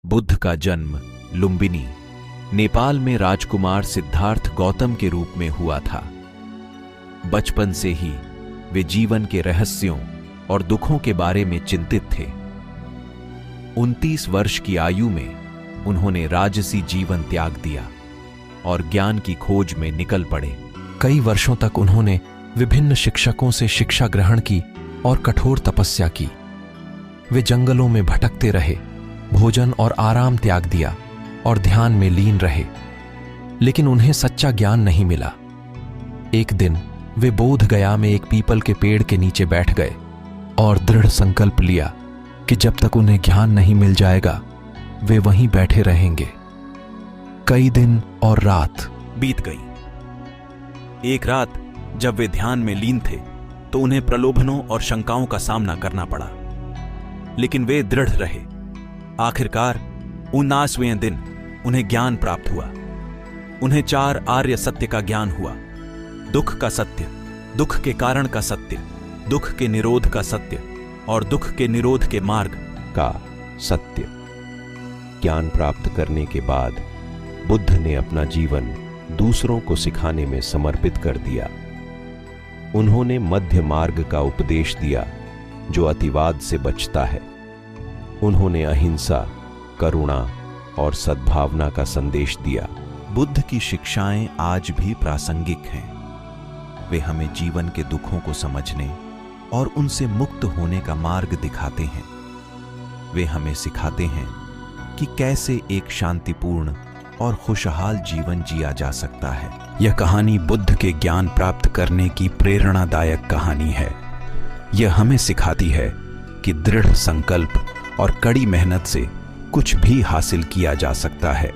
बुद्ध का जन्म लुम्बिनी, नेपाल में राजकुमार सिद्धार्थ गौतम के रूप में हुआ था। बचपन से ही वे जीवन के रहस्यों और दुखों के बारे में चिंतित थे। 29 वर्ष की आयु में उन्होंने राजसी जीवन त्याग दिया और ज्ञान की खोज में निकल पड़े। कई वर्षों तक उन्होंने विभिन्न शिक्षकों से शिक्षा ग्रहण की और कठोर तपस्या की। वे जंगलों में भटकते रहे, भोजन और आराम त्याग दिया और ध्यान में लीन रहे, लेकिन उन्हें सच्चा ज्ञान नहीं मिला। एक दिन वे बोध गया में एक पीपल के पेड़ के नीचे बैठ गए और दृढ़ संकल्प लिया कि जब तक उन्हें ज्ञान नहीं मिल जाएगा वे वहीं बैठे रहेंगे। कई दिन और रात बीत गई। एक रात जब वे ध्यान में लीन थे तो उन्हें प्रलोभनों और शंकाओं का सामना करना पड़ा, लेकिन वे दृढ़ रहे। आखिरकार 19वें दिन उन्हें ज्ञान प्राप्त हुआ। उन्हें 4 आर्य सत्य का ज्ञान हुआ: दुख का सत्य, दुख के कारण का सत्य, दुख के निरोध का सत्य और दुख के निरोध के मार्ग का सत्य। ज्ञान प्राप्त करने के बाद बुद्ध ने अपना जीवन दूसरों को सिखाने में समर्पित कर दिया। उन्होंने मध्य मार्ग का उपदेश दिया जो अतिवाद से बचता है। उन्होंने अहिंसा, करुणा और सद्भावना का संदेश दिया। बुद्ध की शिक्षाएं आज भी प्रासंगिक हैं। वे हमें जीवन के दुखों को समझने और उनसे मुक्त होने का मार्ग दिखाते हैं। वे हमें सिखाते हैं कि कैसे एक शांतिपूर्ण और खुशहाल जीवन जिया जा सकता है। यह कहानी बुद्ध के ज्ञान प्राप्त करने की प्रेरणादायक कहानी है। यह हमें सिखाती है कि दृढ़ संकल्प और कड़ी मेहनत से कुछ भी हासिल किया जा सकता है।